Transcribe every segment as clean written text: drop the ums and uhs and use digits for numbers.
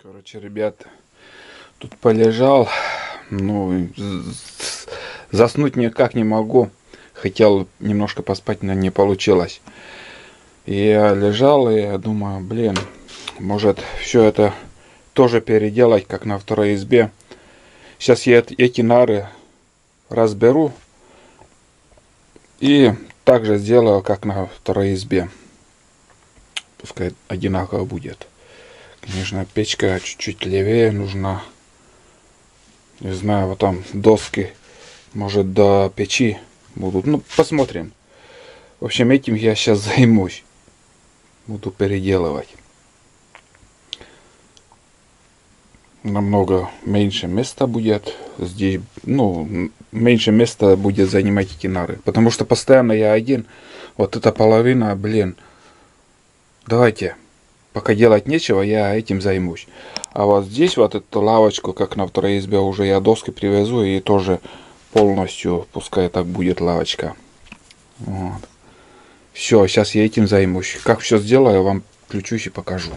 Короче, ребят, тут полежал, ну, заснуть никак не могу. Хотел немножко поспать, но не получилось. И я лежал, и я думаю, блин, может все это тоже переделать, как на второй избе. Сейчас я эти нары разберу и также сделаю, как на второй избе. Пускай одинаково будет. Конечно, печка чуть-чуть левее нужна. Не знаю, вот там доски, может, до печи будут. Ну, посмотрим. В общем, этим я сейчас займусь. Буду переделывать. Намного меньше места будет. Здесь, ну, меньше места будет занимать эти нары. Потому что постоянно я один. Вот эта половина, блин. Давайте. Пока делать нечего, я этим займусь. А вот здесь вот эту лавочку, как на второй избе, уже я доски привезу и тоже полностью, пускай так будет лавочка. Вот. Все, сейчас я этим займусь. Как все сделаю, вам включусь и покажу.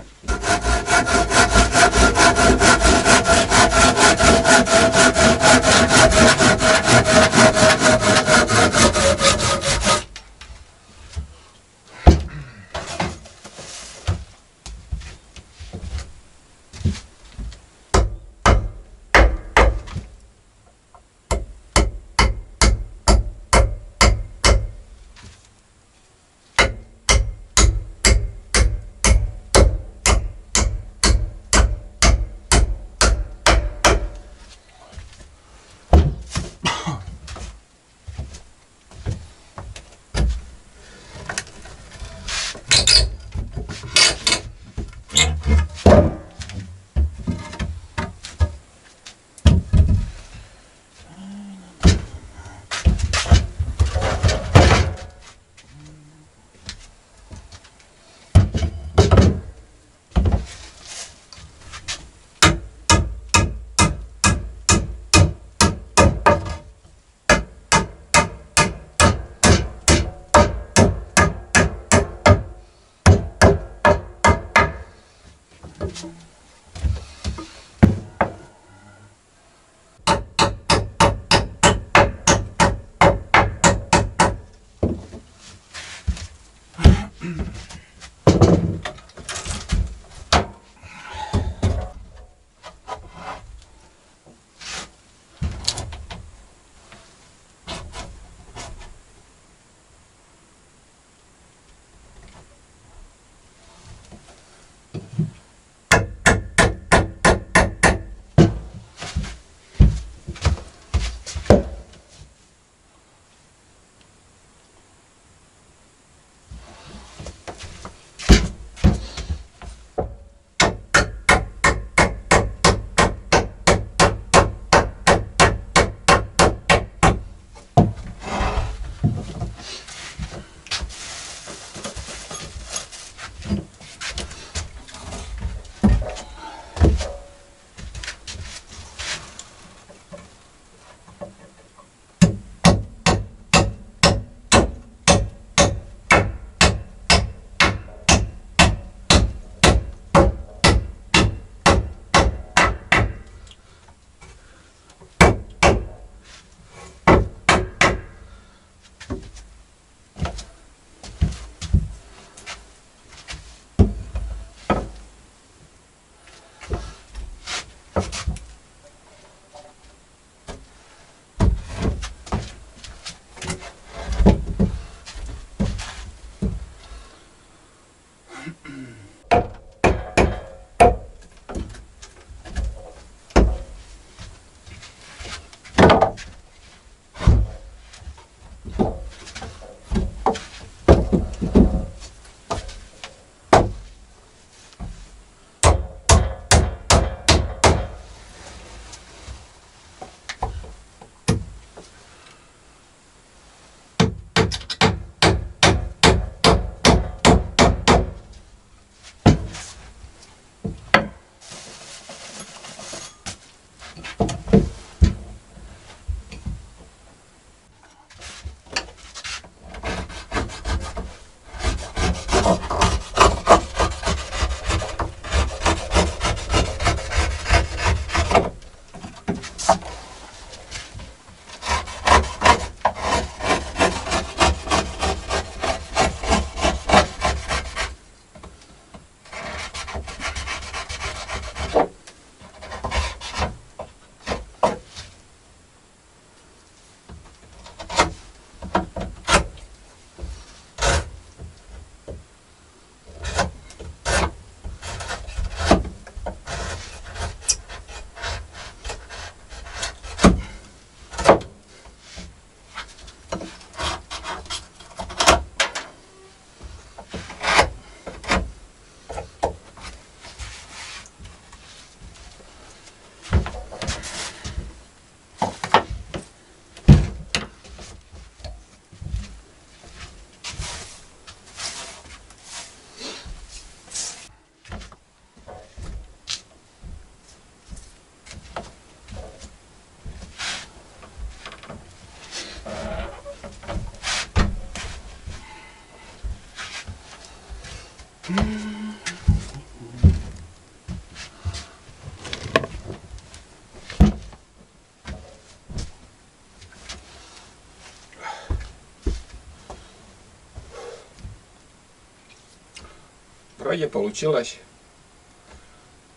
Вроде получилось.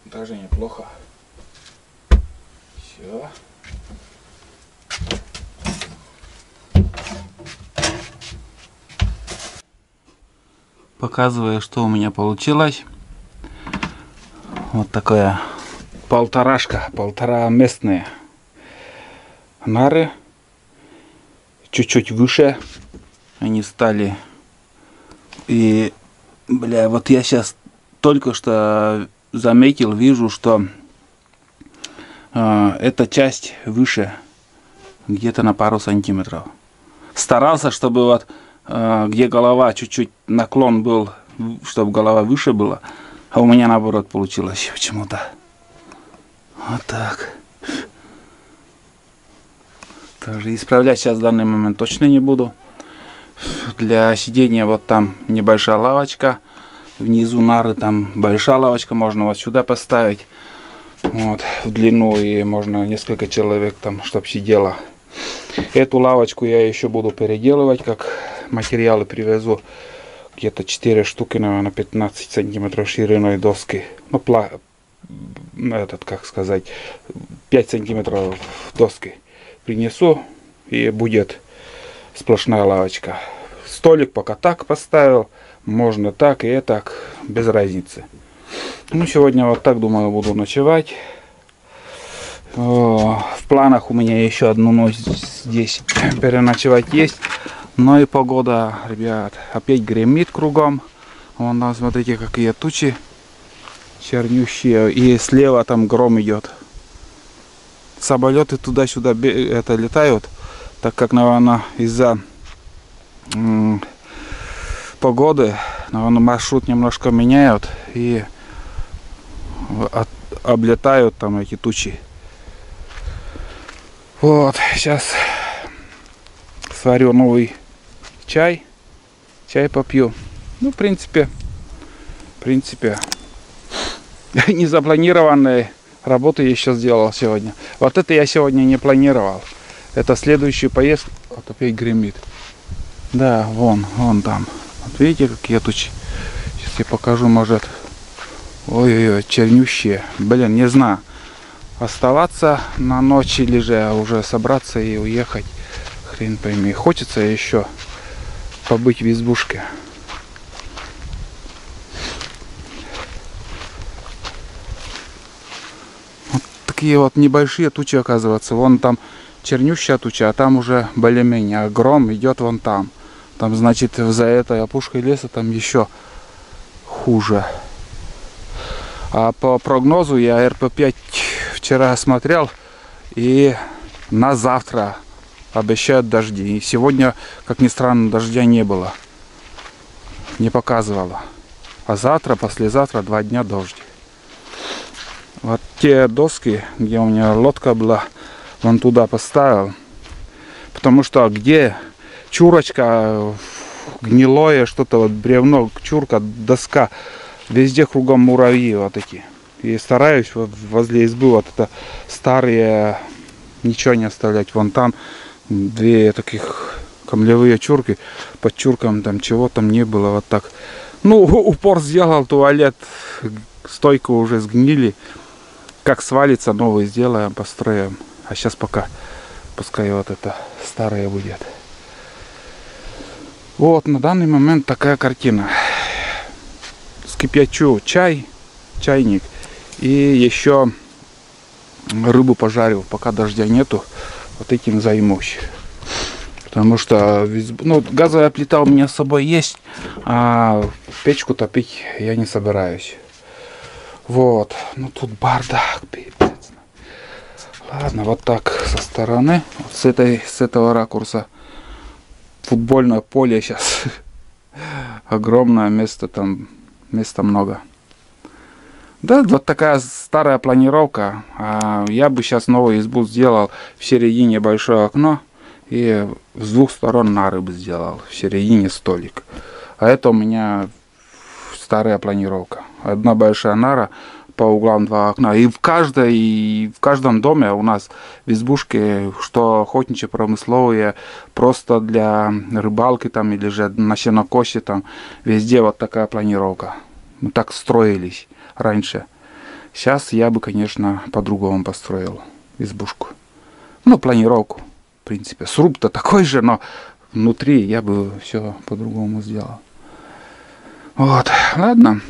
Даже неплохо. Все. Показываю, что у меня получилось. Вот такая полтора местные нары. Чуть-чуть выше они стали. И, бля, вот я сейчас только что заметил, вижу, что эта часть выше, где-то на пару сантиметров. Старался, чтобы вот где голова чуть-чуть наклон был, чтобы голова выше была, а у меня наоборот получилось почему-то. Вот так. Тоже исправлять сейчас в данный момент точно не буду. Для сидения вот там небольшая лавочка. Внизу нары там большая лавочка. Можно вот сюда поставить. Вот, в длину. И можно несколько человек там, чтобы сидело. Эту лавочку я еще буду переделывать. Как материалы привезу. Где-то 4 штуки, наверное, 15 сантиметров шириной доски. Ну, этот, как сказать, 5 сантиметров доски принесу, и будет сплошная лавочка. Столик пока так поставил, можно так и так, без разницы. Ну, сегодня вот так, думаю, буду ночевать. В планах у меня еще одну ночь здесь переночевать есть. Но и погода, ребят, опять гремит кругом. Вон там, смотрите, какие тучи чернющие. И слева там гром идет. Самолеты туда-сюда летают, так как, наверное, из-за погоды, наверное, маршрут немножко меняют и облетают там эти тучи. Вот, сейчас сварю новый чай попью. Ну, в принципе, незапланированные работы я еще сделал сегодня. Вот это я сегодня не планировал. Это следующую поездку. Вот опять гремит. Да, вон там. Вот видите, какие тучи. Сейчас я покажу, может. Ой-ой-ой, чернющие. Блин, не знаю. Оставаться на ночь или же уже собраться и уехать. Хрен пойми. Хочется еще побыть в избушке. Такие вот небольшие тучи, оказывается. Вон там чернющая туча, а там уже более-менее. Гром идет вон там. Там, значит, за этой опушкой леса там еще хуже. А по прогнозу я РП5 вчера смотрел, и на завтра обещают дожди. И сегодня, как ни странно, дождя не было. Не показывало. А завтра, послезавтра 2 дня дождь. Вот те доски, где у меня лодка была, вон туда поставил. Потому что где чурочка, гнилое что-то, вот бревно, чурка, доска, везде кругом муравьи вот эти. И стараюсь вот возле избы вот это старые, ничего не оставлять. Вон там 2 таких камлевые чурки, под чурком там чего там не было, вот так. Ну, упор сделал, туалет, стойку уже сгнили. Как свалится, новый сделаем, построим. А сейчас пока, пускай вот это старое будет. Вот, на данный момент такая картина. Скипячу чайник. И еще рыбу пожарю, пока дождя нету. Вот этим займусь. Потому что ну, газовая плита у меня с собой есть, а печку топить я не собираюсь. Вот, ну тут бардак, пипец. Ладно, вот так со стороны, вот с этого ракурса. Футбольное поле сейчас. Огромное место, там места много. Да, вот такая старая планировка. Я бы сейчас новую избу сделал, в середине большое окно. И с 2 сторон нары бы сделал, в середине столик. А это у меня старая планировка. Одна большая нара, по углам 2 окна. И в каждом доме у нас в избушке, что охотничьи, промысловые, просто для рыбалки там или же на сенокосе там, везде вот такая планировка. Мы так строились раньше. Сейчас я бы, конечно, по-другому построил избушку. Ну, планировку, в принципе. Сруб-то такой же, но внутри я бы все по-другому сделал. Вот, ладно.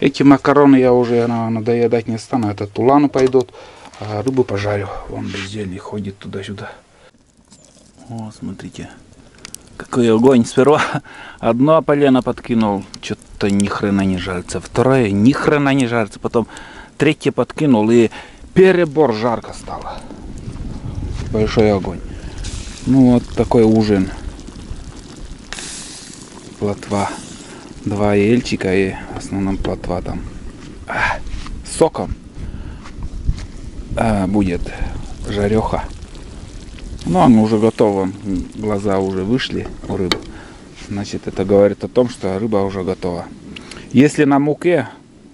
Эти макароны я уже надоедать не стану. Это тулану пойдут. А рыбу пожарю. Вон бездельник ходит туда-сюда. О, смотрите. Какой огонь. Сперва одно полено подкинул. Что-то ни хрена не жарится. Второе ни хрена не жарится. Потом третье подкинул. И перебор, жарко стало. Большой огонь. Ну вот такой ужин. Плотва. 2 яичка и в основном плотва там. С соком. Будет жареха. Ну, он уже готов. Глаза уже вышли у рыбы. Значит, это говорит о том, что рыба уже готова. Если на муке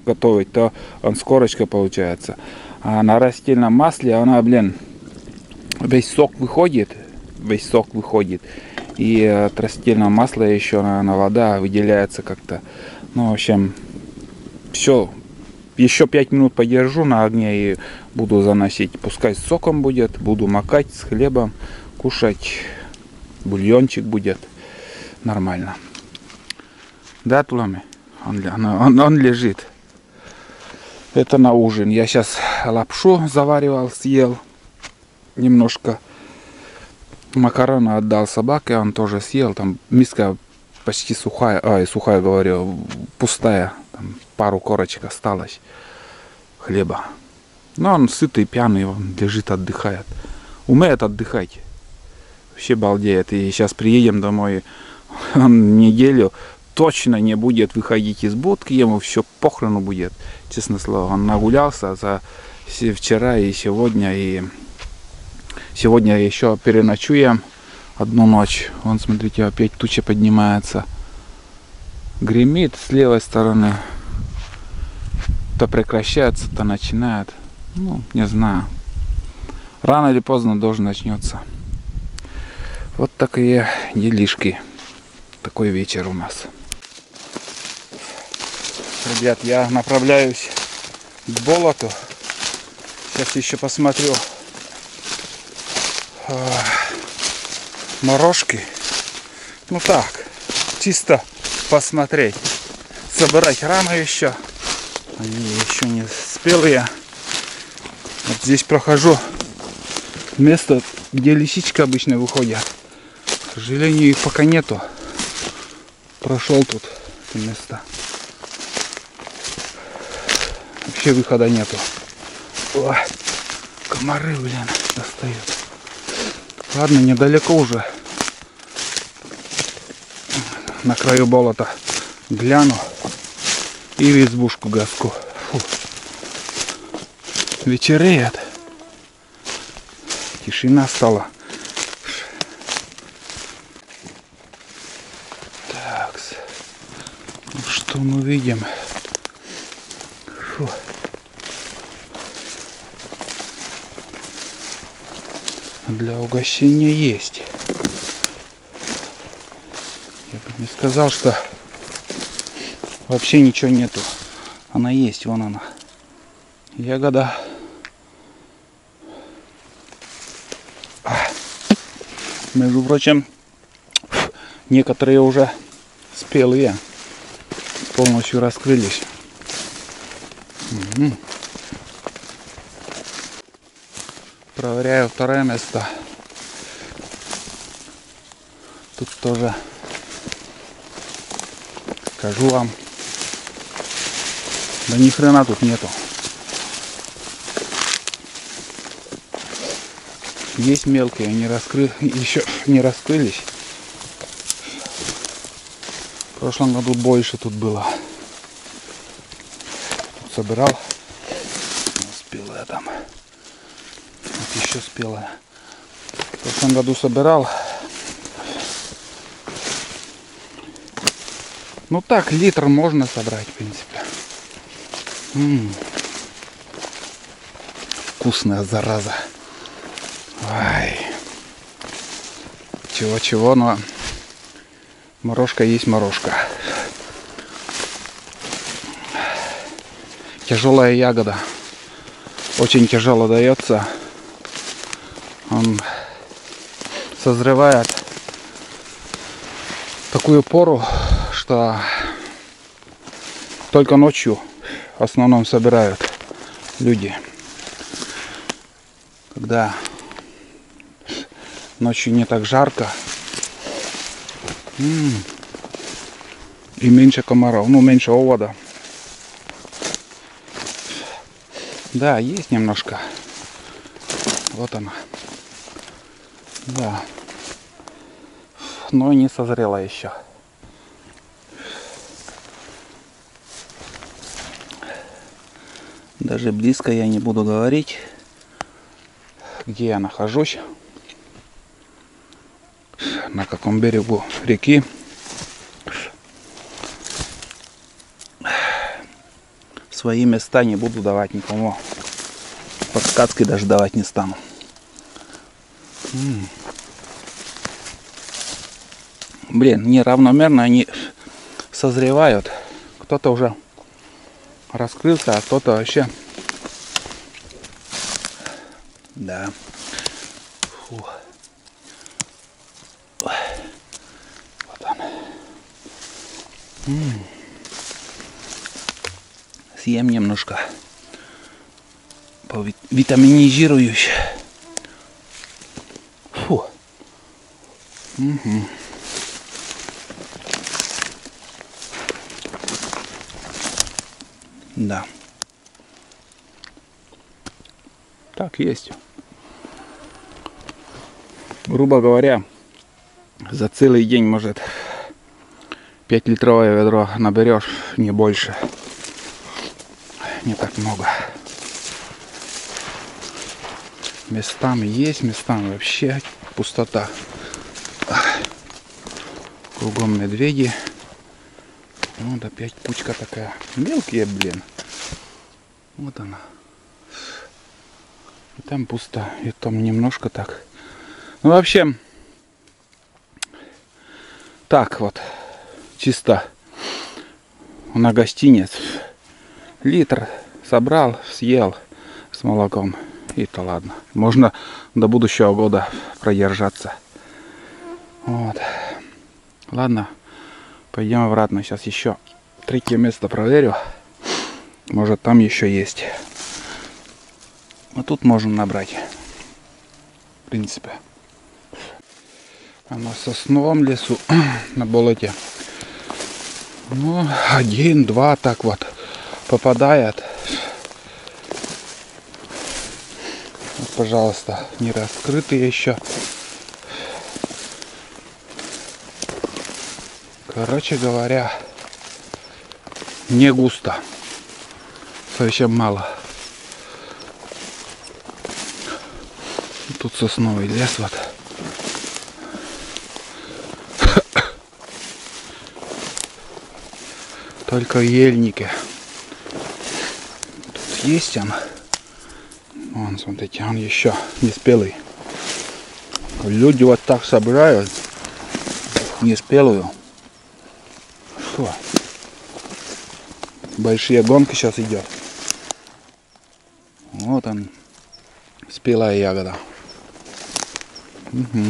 готовить, то он с корочкой получается. А на растительном масле она, блин, весь сок выходит. И от растительного масла еще, наверное, вода выделяется как-то. Ну, в общем, все. Еще 5 минут подержу на огне и буду заносить. Пускай с соком будет. Буду макать с хлебом. Кушать. Бульончик будет. Нормально. Да, Тулами? Он лежит. Это на ужин. Я сейчас лапшу заваривал, съел. Немножко. Макароны отдал собаке, он тоже съел. Там миска почти сухая. Сухая, говорю, пустая. Там пару корочек осталось хлеба. Но он сытый, пьяный, он лежит, отдыхает. Умеет отдыхать. Вообще балдеет. И сейчас приедем домой, он неделю точно не будет выходить из будки, ему все похрену будет. Честное слово, он нагулялся за вчера и сегодня. И сегодня еще переночуем одну ночь. Вон, смотрите, опять туча поднимается. Гремит с левой стороны. То прекращается, то начинает. Ну, не знаю. Рано или поздно должен начнется. Вот такие делишки. Такой вечер у нас. Ребят, я направляюсь к болоту. Сейчас еще посмотрю морожки. Ну так, чисто посмотреть. Собирать рано еще. Они еще не спелые. Вот здесь прохожу место, где лисичка обычно выходит. К сожалению, их пока нету. Прошел тут это место. Вообще выхода нету. Ой, комары, блин, достают. Ладно, недалеко уже. На краю болота гляну и в избушку газку. Фу. Вечереет. Тишина стала. Так, ну что мы видим? Фу. Для угощения есть. Я бы не сказал, что вообще ничего нету. Она есть, вон она. Ягода. Между прочим, некоторые уже спелые. Полностью раскрылись. Угу. Проверяю второе место. Тут тоже скажу вам. Да ни хрена тут нету. Есть мелкие, они еще не раскрылись. В прошлом году больше тут было. Тут собирал. Спелая там. Вот еще спелая. В прошлом году собирал. Ну так, литр можно собрать, в принципе. Вкусная зараза. Ай. Чего-чего, но морожка есть морожка. Тяжелая ягода. Очень тяжело дается. Он созревает в такую пору, что только ночью в основном собирают люди. Когда ночью не так жарко и меньше комаров, ну меньше овода. Да, есть немножко. Вот она. Да. Но не созрела еще. Даже близко я не буду говорить, где я нахожусь, на каком берегу реки. Свои места не буду давать никому. Подсказки даже давать не стану. Блин, неравномерно они созревают. Кто-то уже раскрылся, а кто-то вообще... Да. Фу. Вот он. Съем немножко. Витаминизируюсь. Фу. Угу. Да. Так есть. Грубо говоря, за целый день, может, 5-литровое ведро наберешь, не больше. Не так много. Местами есть, местами вообще пустота. Кругом медведи. Вот опять пучка такая. Мелкие, блин. Вот она. И там пусто. И там немножко так. Ну вообще. Так вот. Чисто. На гостиниц. Литр собрал, съел с молоком. И то ладно. Можно до будущего года продержаться. Вот. Ладно. Пойдем обратно. Сейчас еще третье место проверю. Может там еще есть. А тут можем набрать. В принципе. А на сосновом лесу, на болоте. Ну, 1-2 так вот попадает. Вот, пожалуйста, не раскрытые еще. Короче говоря, не густо. Совсем мало. Тут сосновый лес вот. Только ельники. Тут есть он. Вон, смотрите, он еще не спелый. Люди вот так собирают не спелую. Фу. Большие гонки сейчас идет. Вот он, спелая ягода. Угу.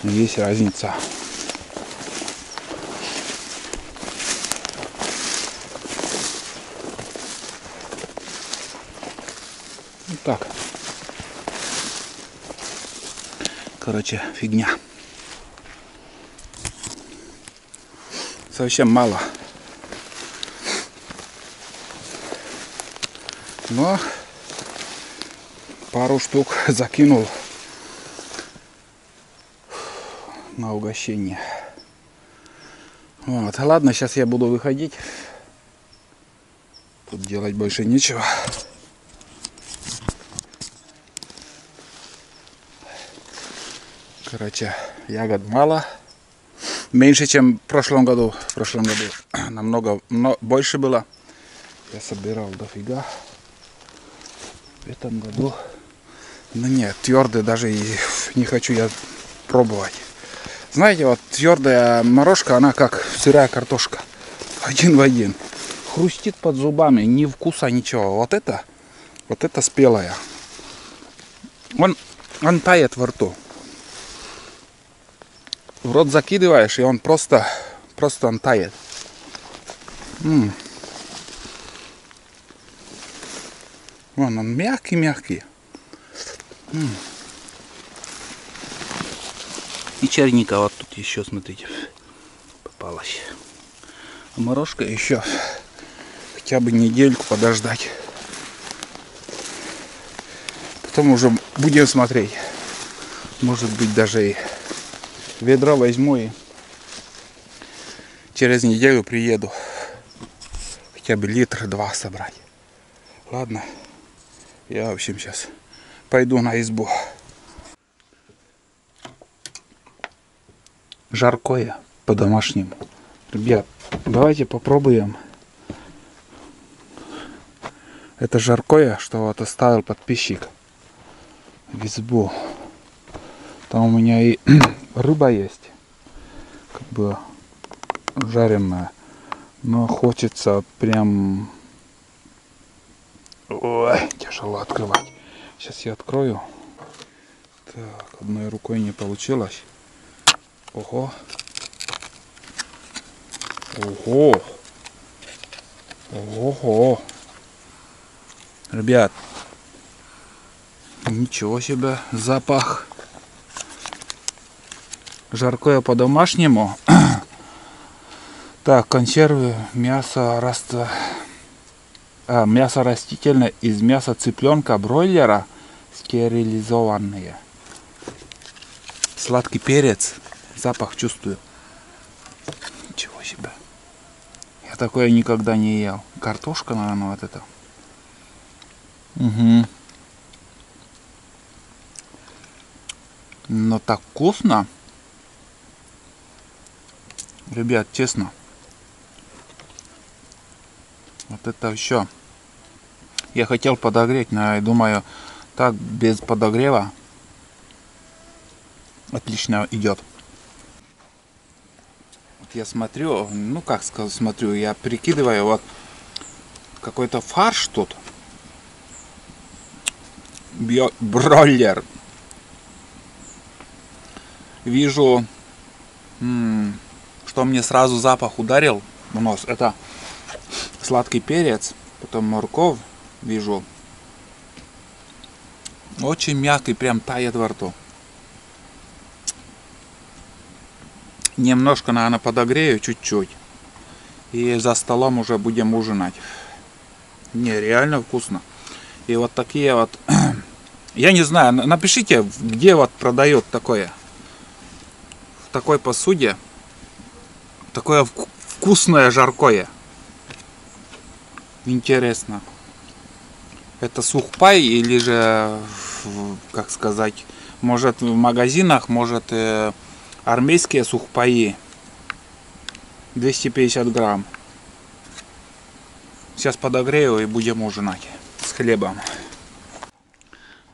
Есть разница. Вот так. Короче, фигня. Совсем мало. Но пару штук закинул на угощение. Вот. Ладно, сейчас я буду выходить. Тут делать больше нечего. Короче, ягод мало. Меньше, чем в прошлом году. В прошлом году намного больше было. Я собирал дофига. В этом году. Ну нет, твердые даже и не хочу я пробовать. Знаете, вот твердая морожка, она как сырая картошка. Один в один. хрустит под зубами, ни вкуса, ничего. Вот это спелая. Он тает во рту. В рот закидываешь, и он просто он тает. Вон он мягкий. И черника вот тут еще, смотрите, попалась. А морожка еще хотя бы недельку подождать. Потом уже будем смотреть. Может быть, даже и ведро возьму и через неделю приеду. Хотя бы литр-два собрать. Ладно. Я, в общем, сейчас пойду на избу. Жаркое по-домашнему. Ребят, давайте попробуем. Это жаркое, что вот оставил подписчик в избу. Там у меня и рыба есть. Как бы жареная. Но хочется прям... Ой, тяжело открывать. Сейчас я открою. Так, одной рукой не получилось. Ого. Ого. Ого. Ребят. Ничего себе запах. Жаркое по-домашнему. Так, консервы, мясо мясо растительное из мяса цыпленка бройлера, стерилизованные. Сладкий перец. Запах чувствую. Ничего себе. Я такое никогда не ел. Картошка, наверное, вот это. Угу. Но так вкусно. Ребят, честно. Вот это все. Я хотел подогреть, но я думаю, так без подогрева отлично идет. Вот я смотрю, ну как сказать, смотрю, я прикидываю, вот какой-то фарш тут. Бройлер. Вижу, что мне сразу запах ударил в нос. Это сладкий перец, потом морковь вижу. Очень мягкий, прям тает во рту. Немножко, наверное, подогрею, чуть-чуть. И за столом уже будем ужинать. Не, реально вкусно. И вот такие вот... Я не знаю, напишите, где вот продают такое. В такой посуде. Такое вкусное жаркое. Интересно. Это сухпай или же, как сказать, может в магазинах, может армейские сухпаи. 250 грамм. Сейчас подогрею и будем ужинать с хлебом.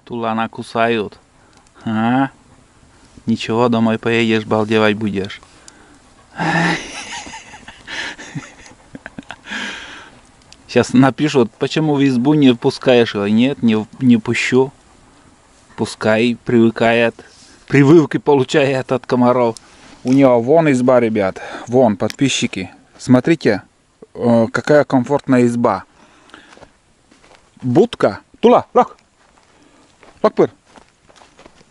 Тулана кусают. А? Ничего, домой поедешь, балдевать будешь. Сейчас напишут, почему в избу не впускаешь его. Нет, не пущу. Пускай привыкает. Прививки получает от комаров. У него вон изба, ребят. Вон, подписчики. Смотрите, какая комфортная изба. Будка. Тула, лак. Лакпыр.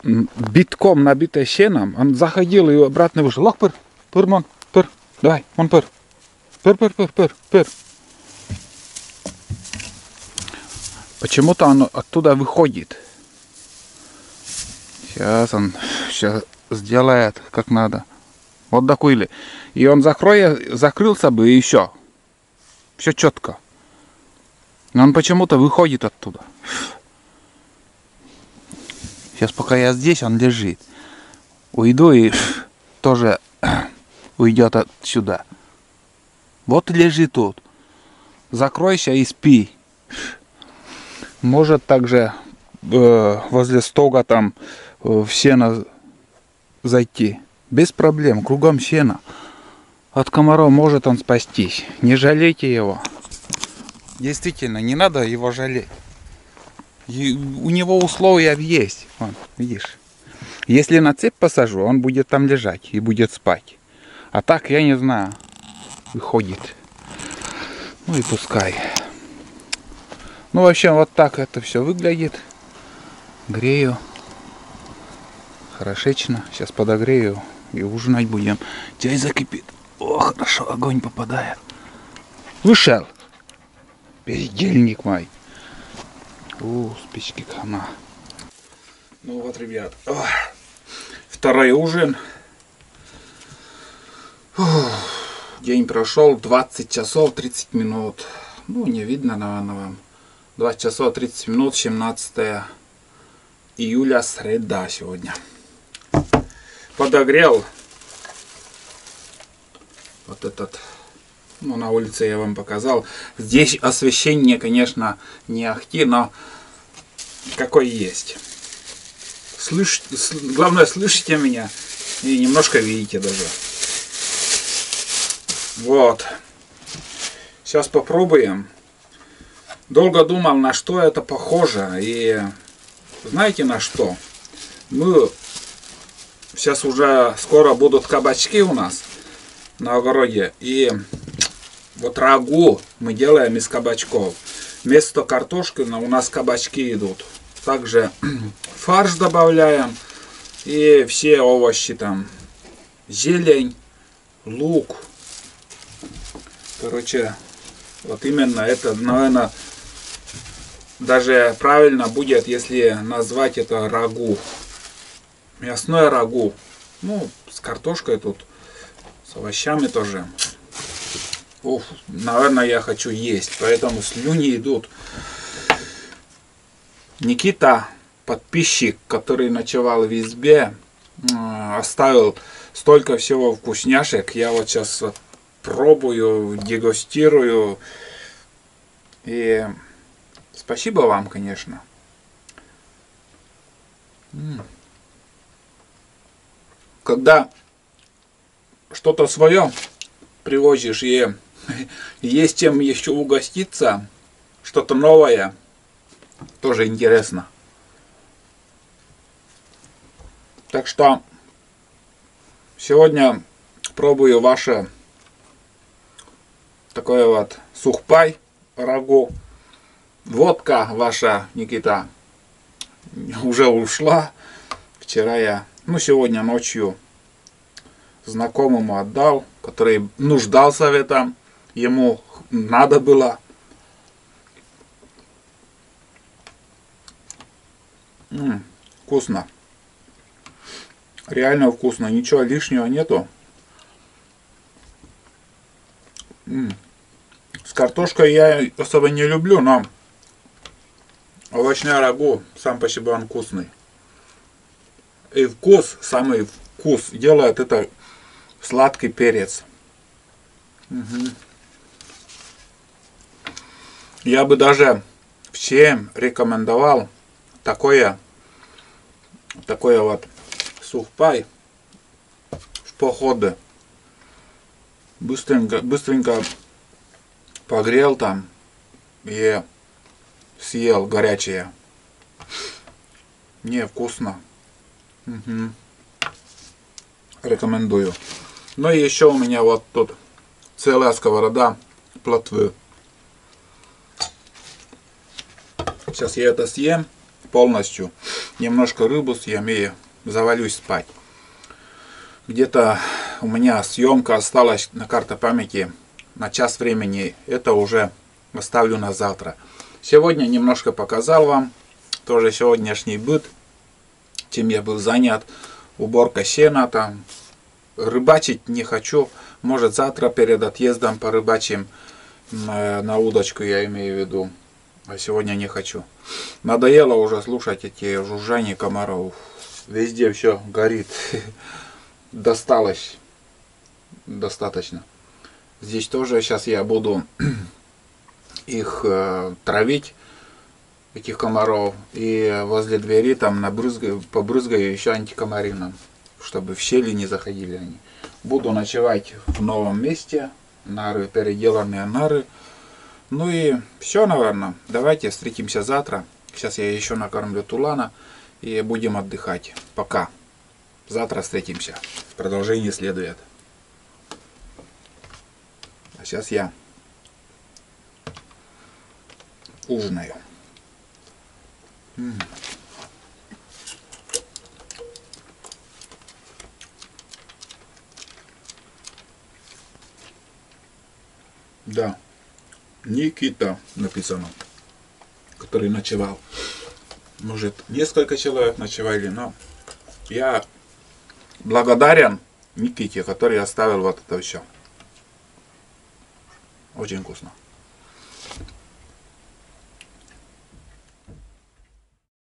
Битком набитая сеном. Он заходил и обратно вышел. Лакпыр. Пыр, мон, пыр. Давай, мон, пыр. Пыр. Почему-то он оттуда выходит. Сейчас он сделает как надо. Вот докуили. И он закрылся бы и все. Все четко. Но он почему-то выходит оттуда. Сейчас пока я здесь, он лежит. Уйду и тоже уйдет отсюда. Вот лежи тут. Закройся и спи. Может также возле стога там в сено зайти. Без проблем, кругом сено. От комаров может он спастись. Не жалейте его. Действительно, не надо его жалеть. И у него условия есть. Вон, видишь. Если на цепь посажу, он будет там лежать и будет спать. А так, я не знаю, выходит. Ну и пускай. Ну, в общем, вот так это все выглядит. Грею. Хорошечно. Сейчас подогрею и ужинать будем. Чай закипит. О, хорошо, огонь попадает. Вышел. Бездельник мой. Спички хана. Ну вот, ребят. Второй ужин. День прошел 20 часов 30 минут. Ну, не видно, наверное, вам. 20 часов 30 минут, 17 июля, среда сегодня. Подогрел вот этот. Ну, на улице я вам показал. Здесь освещение, конечно, не ахти, но какой есть. Главное, слышите меня и немножко видите даже. Вот. Сейчас попробуем. Долго думал, на что это похоже. И знаете на что? Мы сейчас уже скоро будут кабачки у нас на огороде. И вот рагу мы делаем из кабачков. Вместо картошки у нас кабачки идут. Также фарш добавляем. И все овощи там. Зелень, лук. Короче, вот именно это, наверное, даже правильно будет, если назвать это рагу. Мясное рагу. Ну, с картошкой тут, с овощами тоже. Уф, наверное, я хочу есть, поэтому слюни идут. Никита, подписчик, который ночевал в избе, оставил столько всего вкусняшек. Я вот сейчас пробую, дегустирую. И спасибо вам, конечно. Когда что-то свое привозишь и есть чем еще угоститься, что-то новое, тоже интересно. Так что сегодня пробую ваше такое вот сухпай, рагу. Водка ваша, Никита, уже ушла. Вчера сегодня ночью знакомому отдал, который нуждался в этом. Ему надо было. Вкусно. Реально вкусно. Ничего лишнего нету. С картошкой я особо не люблю, но овощное рагу сам по себе он вкусный. И вкус, самый вкус делает это сладкий перец. Я бы даже всем рекомендовал такое вот сухпай в походы. Быстренько погрел там и съел горячее. Не, вкусно. Рекомендую. Ну и еще у меня вот тут целая сковорода плотвы. Сейчас я это съем полностью. Немножко рыбу съем и завалюсь спать. Где-то у меня съемка осталась на карте памяти на час времени. Это уже оставлю на завтра. Сегодня немножко показал вам тоже сегодняшний быт. Чем я был занят. Уборка сена там. Рыбачить не хочу. Может завтра перед отъездом порыбачим на удочку, я имею в виду. А сегодня не хочу. Надоело уже слушать эти жужжания комаров. Везде все горит. Досталось. Достаточно. Здесь тоже сейчас я буду их травить, этих комаров. И возле двери там побрызгаю еще антикомарином, чтобы в щели не заходили они. Буду ночевать в новом месте. Нары, переделанные нары. Ну и все, наверное. Давайте встретимся завтра. Сейчас я еще накормлю Тулана и будем отдыхать. Пока. Завтра встретимся. Продолжение следует. А сейчас я ужинаю. Да, Никита написано, который ночевал. Может, несколько человек ночевали, но я благодарен Никите, который оставил вот это все. Очень вкусно.